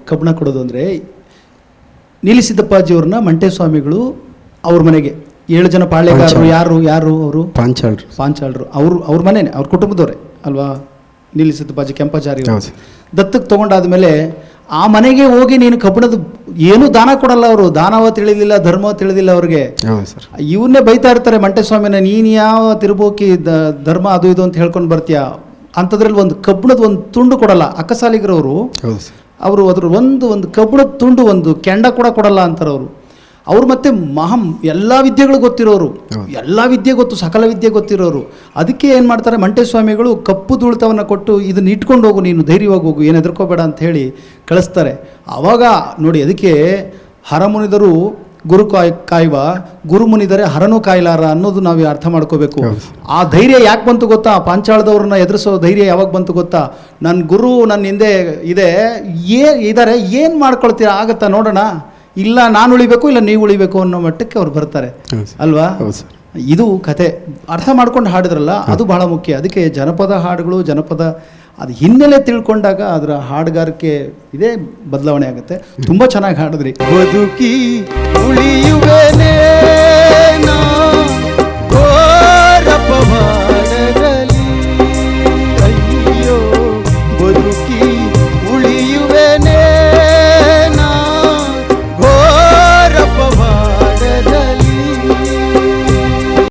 ಕಬ್ಬಣ ಕೊಡೋದು ಅಂದರೆ, ನೀಲಿಸಿದ್ದಪ್ಪಾಜಿಯವ್ರನ್ನ ಮಂಟೇಸ್ವಾಮಿಗಳು ಅವ್ರ ಮನೆಗೆ 7 ಜನ ಪಾಳೆಗಾರರು, ಯಾರು ಅವರು ಪಾಂಚಾಳರು, ಅವ್ರ ಮನೆಯೇ, ಅವ್ರ ಕುಟುಂಬದವರೇ ಅಲ್ವಾ ನೀಲಿಸಿದ್ದಪ್ಪಾಜಿ ಕೆಂಪಾಚಾರಿ ದತ್ತಕ್ಕೆ ತೊಗೊಂಡಾದ್ಮೇಲೆ ಆ ಮನೆಗೆ ಹೋಗಿ ನೀನು ಕಬ್ಬಣದ ಏನೂ ದಾನ ಕೊಡಲ್ಲ ಅವರು, ದಾನವ ತಿಳಿದಿಲ್ಲ, ಧರ್ಮ ತಿಳಿದಿಲ್ಲ ಅವ್ರಿಗೆ. ಇವನ್ನೇ ಬೈತಾ ಇರ್ತಾರೆ ಮಂಟೇಸ್ವಾಮಿನ, ನೀನು ಯಾವ ತಿರುಬೋಕಿ ಧರ್ಮ ಅದು ಇದು ಅಂತ ಹೇಳ್ಕೊಂಡು ಬರ್ತೀಯ ಅಂಥದ್ರಲ್ಲಿ ಒಂದು ಕಬ್ಬಣದ ಒಂದು ತುಂಡು ಕೊಡಲ್ಲ. ಅಕ್ಕಸಾಲಿಗರವರು ಅವರು ಅದ್ರ ಒಂದು ಕಬ್ಬಣದ ತುಂಡು, ಒಂದು ಕೆಂಡ ಕೂಡ ಕೊಡಲ್ಲ ಅಂತಾರೆ ಅವ್ರು ಮತ್ತೆ ಎಲ್ಲ ವಿದ್ಯೆಗಳು ಗೊತ್ತಿರೋರು, ಎಲ್ಲ ವಿದ್ಯೆ ಗೊತ್ತು, ಸಕಲ ವಿದ್ಯೆ ಗೊತ್ತಿರೋರು. ಅದಕ್ಕೆ ಏನು ಮಾಡ್ತಾರೆ ಮಂಟೇಸ್ವಾಮಿಗಳು ಕಪ್ಪು ದುಳಿತವನ್ನು ಕೊಟ್ಟು ಇದನ್ನ ಇಟ್ಕೊಂಡು ಹೋಗು, ನೀನು ಧೈರ್ಯವಾಗಿ ಹೋಗು, ಏನು ಹೆದರ್ಕೋಬೇಡ ಅಂತ ಹೇಳಿ ಕಳಿಸ್ತಾರೆ. ಆವಾಗ ನೋಡಿ, ಅದಕ್ಕೆ ಹರಮುನಿದರು ಗುರು ಕಾಯುವ, ಗುರು ಮುನಿದರೆ ಹರನು ಕಾಯ್ಲಾರ ಅನ್ನೋದು ನಾವು ಅರ್ಥ ಮಾಡ್ಕೋಬೇಕು. ಆ ಧೈರ್ಯ ಯಾಕೆ ಬಂತು ಗೊತ್ತಾ? ಪಾಂಚಾಳದವ್ರನ್ನ ಎದುರಿಸೋ ಧೈರ್ಯ ಯಾವಾಗ ಬಂತು ಗೊತ್ತಾ? ನನ್ನ ಗುರು ನನ್ನ ಹಿಂದೆ ಇದ್ದಾರೆ, ಏನು ಮಾಡ್ಕೊಳ್ತೀರಾ, ಆಗತ್ತಾ ನೋಡೋಣ, ಇಲ್ಲ ನಾನು ಉಳಿಬೇಕು ಇಲ್ಲ ನೀವು ಉಳಿಬೇಕು ಅನ್ನೋ ಮಟ್ಟಕ್ಕೆ ಅವ್ರು ಬರ್ತಾರೆ ಅಲ್ವಾ. ಇದು ಕತೆ ಅರ್ಥ ಮಾಡ್ಕೊಂಡು ಹಾಡಿದ್ರಲ್ಲ, ಅದು ಬಹಳ ಮುಖ್ಯ. ಅದಕ್ಕೆ ಜನಪದ ಹಾಡುಗಳು, ಅದು ಹಿನ್ನೆಲೆ ತಿಳ್ಕೊಂಡಾಗ ಅದರ ಹಾಡುಗಾರಿಕೆ ಇದೇ ಬದಲಾವಣೆ ಆಗುತ್ತೆ. ತುಂಬ ಚೆನ್ನಾಗಿ ಹಾಡಿದ್ರಿ. ಬದುಕಿ ಉಳಿಯುವೆನೆ